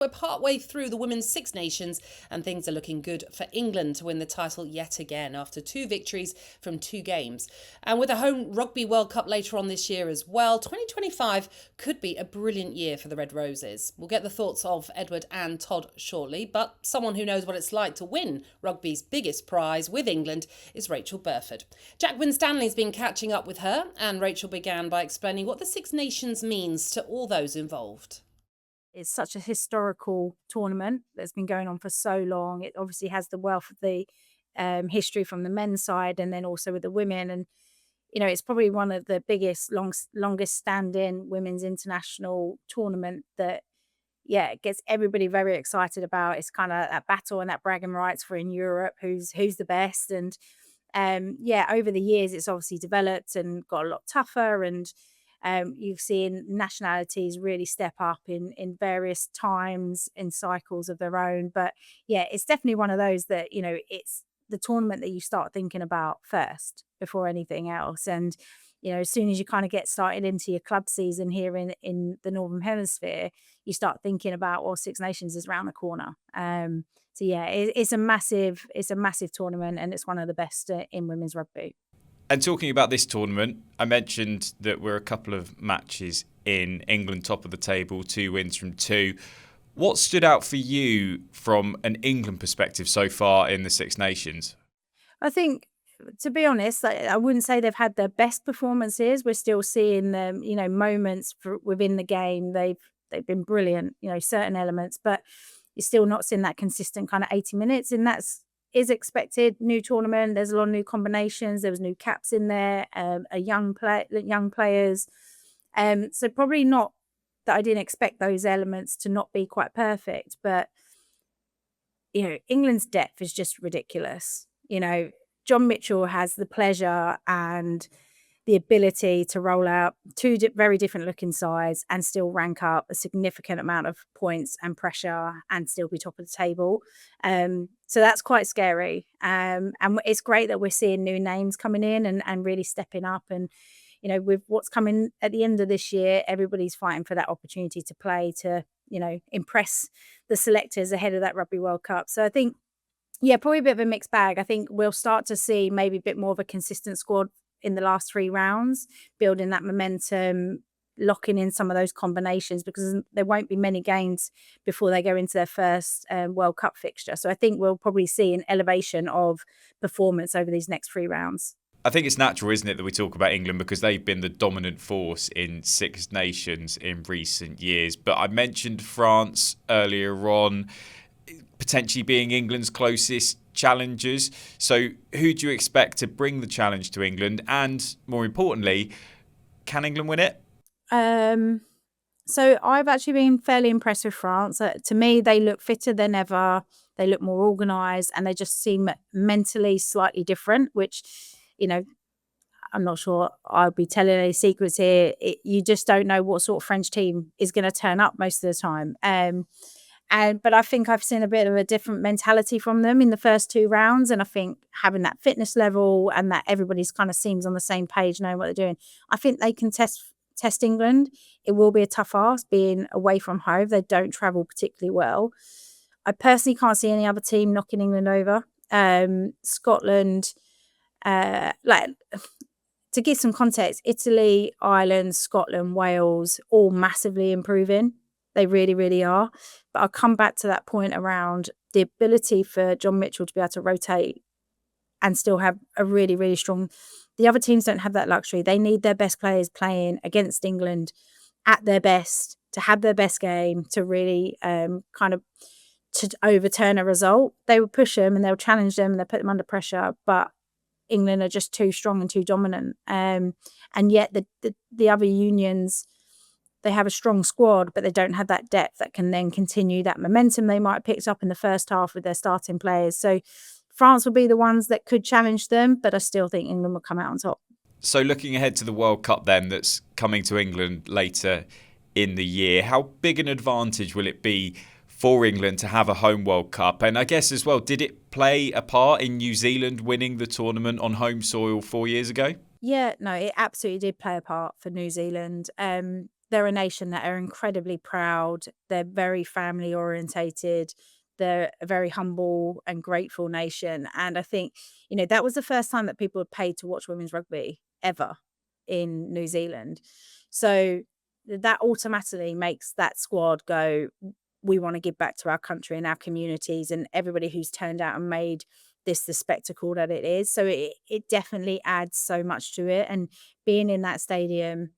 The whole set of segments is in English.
We're partway through the Women's Six Nations and things are looking good for England to win the title yet again after 2 victories from 2 games. And with a home Rugby World Cup later on this year as well, 2025 could be a brilliant year for the Red Roses. We'll get the thoughts of Edward and Todd shortly, but someone who knows what it's like to win rugby's biggest prize with England is Rachael Burford. Jack Winstanley's been catching up with her, and Rachael began by explaining what the Six Nations means to all those involved. It's such a historical tournament that's been going on for so long. It obviously has the wealth of the history from the men's side and then also with the women. And, it's probably one of the biggest, longest standing women's international tournament that, gets everybody very excited about. It's kind of that battle and that bragging rights for in Europe, who's the best. And, over the years, it's obviously developed and got a lot tougher, and you've seen nationalities really step up in various times in cycles of their own. But it's definitely one of those that, it's the tournament that you start thinking about first before anything else. And, as soon as you kind of get started into your club season here in the Northern Hemisphere, you start thinking about, well, Six Nations is around the corner. It's a massive tournament, and it's one of the best in women's rugby. And talking about this tournament, I mentioned that we're a couple of matches in. England top of the table, 2 wins from 2. What stood out for you from an England perspective so far in the Six Nations? I think, to be honest, I wouldn't say they've had their best performances. We're still seeing them, moments within the game. They've been brilliant, certain elements, but you're still not seeing that consistent kind of 80 minutes, and that's is expected. New tournament, there's a lot of new combinations. There was new caps in there, young players. So probably not that I didn't expect those elements to not be quite perfect, but England's depth is just ridiculous. John Mitchell has the pleasure and the ability to roll out 2 very different looking sides and still rank up a significant amount of points and pressure and still be top of the table. So that's quite scary. And it's great that we're seeing new names coming in and really stepping up. And, with what's coming at the end of this year, everybody's fighting for that opportunity to play, to, impress the selectors ahead of that Rugby World Cup. So I think, probably a bit of a mixed bag. I think we'll start to see maybe a bit more of a consistent squad in the last 3 rounds, building that momentum, locking in some of those combinations, because there won't be many games before they go into their first World Cup fixture. So I think we'll probably see an elevation of performance over these next 3 rounds. I think it's natural, isn't it, that we talk about England because they've been the dominant force in Six Nations in recent years. But I mentioned France earlier on, potentially being England's closest challengers. So who do you expect to bring the challenge to England? And more importantly, can England win it? So I've actually been fairly impressed with France. To me, they look fitter than ever. They look more organised, and they just seem mentally slightly different, which, I'm not sure I'll be telling any secrets here. You just don't know what sort of French team is going to turn up most of the time. But I think I've seen a bit of a different mentality from them in the first 2 rounds. And I think having that fitness level and that everybody's kind of seems on the same page, knowing what they're doing, I think they can test England. It will be a tough ask being away from home. They don't travel particularly well. I personally can't see any other team knocking England over. Scotland, to give some context, Italy, Ireland, Scotland, Wales, all massively improving. They really, really are. But I'll come back to that point around the ability for John Mitchell to be able to rotate and still have a really, really strong... The other teams don't have that luxury. They need their best players playing against England at their best, to have their best game, to really to overturn a result. They will push them and they'll challenge them and they'll put them under pressure. But England are just too strong and too dominant. And yet the other unions... They have a strong squad, but they don't have that depth that can then continue that momentum they might have picked up in the first half with their starting players. So France will be the ones that could challenge them, but I still think England will come out on top. So looking ahead to the World Cup then that's coming to England later in the year, how big an advantage will it be for England to have a home World Cup? And I guess as well, did it play a part in New Zealand winning the tournament on home soil 4 years ago? Yeah, no, it absolutely did play a part for New Zealand. they're a nation that are incredibly proud. They're very family orientated. They're a very humble and grateful nation. And I think, that was the first time that people had paid to watch women's rugby ever in New Zealand. So that automatically makes that squad go, we want to give back to our country and our communities and everybody who's turned out and made this the spectacle that it is. So it definitely adds so much to it. And being in that stadium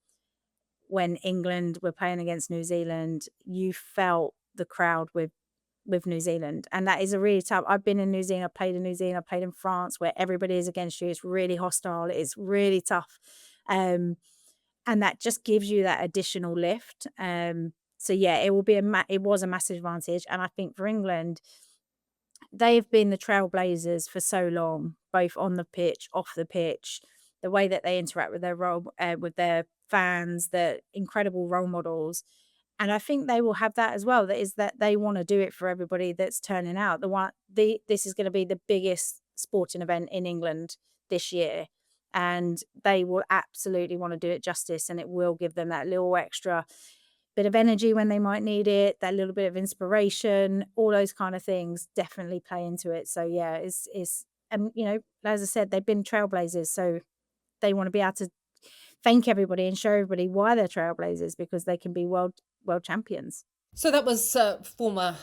when England were playing against New Zealand, you felt the crowd with New Zealand. And that is a really tough. I've been in New Zealand, I played in New Zealand, I played in France, where everybody is against you. It's really hostile. It's really tough. And that just gives you that additional lift. So yeah, it was a massive advantage. And I think for England, they've been the trailblazers for so long, both on the pitch, off the pitch, the way that they interact with their fans, the incredible role models. And I think they will have that as well. That is that they want to do it for everybody that's turning out. This is going to be the biggest sporting event in England this year. And they will absolutely want to do it justice. And it will give them that little extra bit of energy when they might need it, that little bit of inspiration, all those kind of things definitely play into it. So yeah, and as I said, they've been trailblazers. So they want to be able to thank everybody and show everybody why they're trailblazers, because they can be world champions. So that was former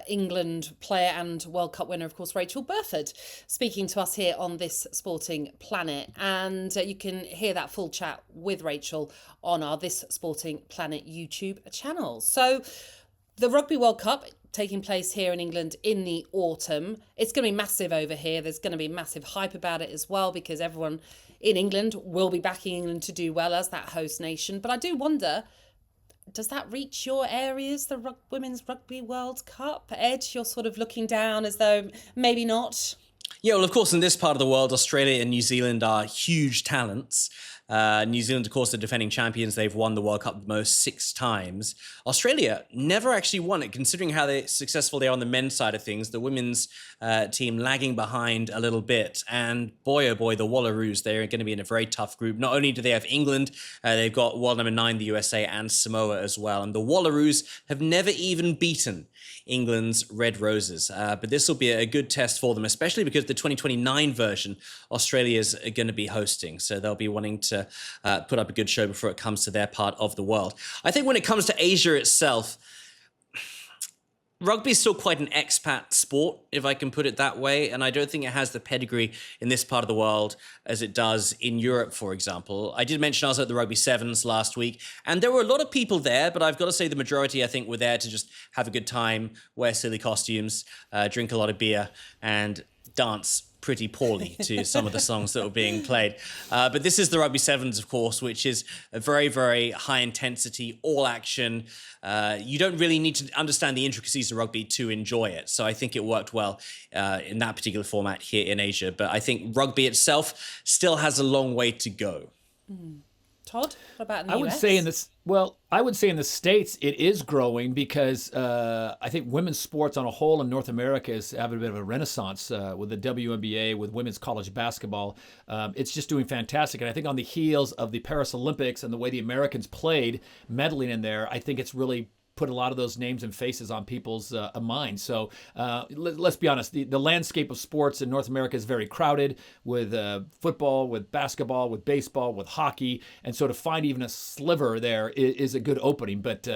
England player and World Cup winner, of course, Rachael Burford, speaking to us here on This Sporting Planet. And you can hear that full chat with Rachael on our This Sporting Planet YouTube channel. So the Rugby World Cup taking place here in England in the autumn. It's going to be massive over here. There's going to be massive hype about it as well, because everyone in England will be backing England to do well as that host nation. But I do wonder, does that reach your areas, the Women's Rugby World Cup? Ed, you're sort of looking down as though maybe not. Yeah, well, of course, in this part of the world, Australia and New Zealand are huge talents. New Zealand, of course, are defending champions. They've won the World Cup the most 6 times. Australia never actually won it, considering how successful they are on the men's side of things. The women's team lagging behind a little bit. And boy, oh boy, the Wallaroos, they're going to be in a very tough group. Not only do they have England, they've got world number 9, the USA, and Samoa as well. And the Wallaroos have never even beaten England's Red Roses. But this will be a good test for them, especially because the 2029 version, Australia's going to be hosting. So they'll be wanting to put up a good show before it comes to their part of the world. I think when it comes to Asia itself, rugby is still quite an expat sport, if I can put it that way, and I don't think it has the pedigree in this part of the world as it does in Europe, for example. I did mention I was at the Rugby Sevens last week, and there were a lot of people there, but I've got to say the majority, I think, were there to just have a good time, wear silly costumes, drink a lot of beer, and dance pretty poorly to some of the songs that were being played. But this is the Rugby Sevens, of course, which is a very, very high intensity, all action. You don't really need to understand the intricacies of rugby to enjoy it. So I think it worked well in that particular format here in Asia. But I think rugby itself still has a long way to go. Todd, what about in the I would US? say in the States it is growing, because I think women's sports on a whole in North America is having a bit of a renaissance with the WNBA, with women's college basketball. It's just doing fantastic. And I think on the heels of the Paris Olympics and the way the Americans played, meddling in there, I think it's really put a lot of those names and faces on people's minds. So let's be honest, the landscape of sports in North America is very crowded with football, with basketball, with baseball, with hockey. And so to find even a sliver there is a good opening. But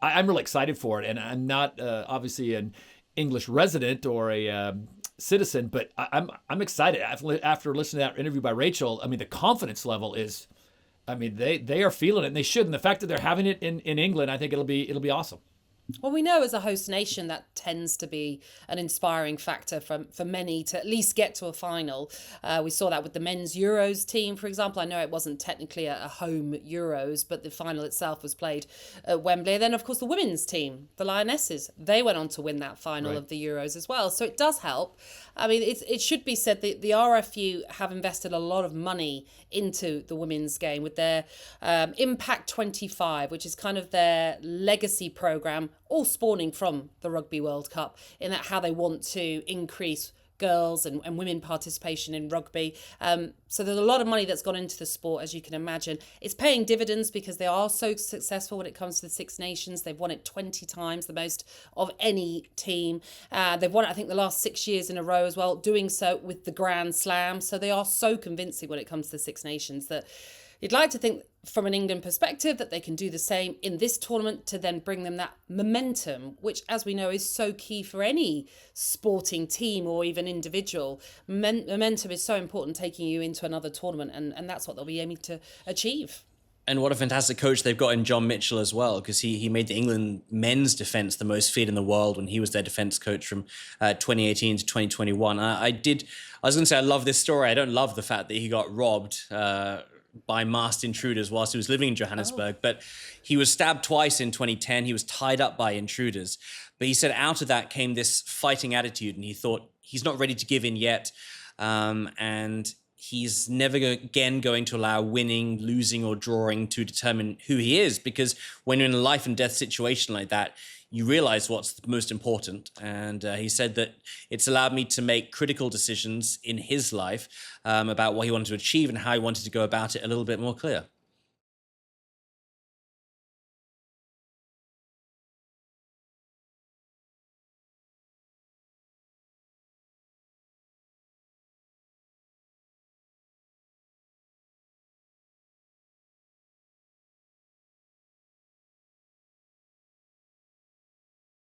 I'm really excited for it. And I'm not obviously an English resident or a citizen, but I'm excited. After listening to that interview by Rachael, I mean, the confidence level is, I mean, they are feeling it, and they should. And the fact that they're having it in England, I think it'll be awesome. Well, we know as a host nation that tends to be an inspiring factor for many to at least get to a final. We saw that with the men's Euros team, for example. I know it wasn't technically a home Euros, but the final itself was played at Wembley. And then, of course, the women's team, the Lionesses, they went on to win that final of the Euros as well. So it does help. I mean, it should be said that the RFU have invested a lot of money into the women's game with their Impact 25, which is kind of their legacy program, all spawning from the Rugby World Cup, in that how they want to increase girls and women participation in rugby. So there's a lot of money that's gone into the sport, as you can imagine. It's paying dividends because they are so successful when it comes to the Six Nations. They've won it 20 times, the most of any team. They've won it, I think, the last 6 years in a row as well, doing so with the Grand Slam. So they are so convincing when it comes to the Six Nations that you'd like to think from an England perspective that they can do the same in this tournament to then bring them that momentum, which, as we know, is so key for any sporting team or even individual. Momentum is so important, taking you into another tournament, and that's what they'll be aiming to achieve. And what a fantastic coach they've got in John Mitchell as well, because he made the England men's defence the most feared in the world when he was their defence coach from 2018 to 2021. I was going to say I love this story. I don't love the fact that he got robbed by masked intruders whilst he was living in Johannesburg. But he was stabbed twice in 2010. He was tied up by intruders. But he said out of that came this fighting attitude, and he thought he's not ready to give in yet. And he's never again going to allow winning, losing, or drawing to determine who he is, because when you're in a life and death situation like that, you realize what's most important. And he said that it's allowed me to make critical decisions in his life about what he wanted to achieve and how he wanted to go about it a little bit more clear.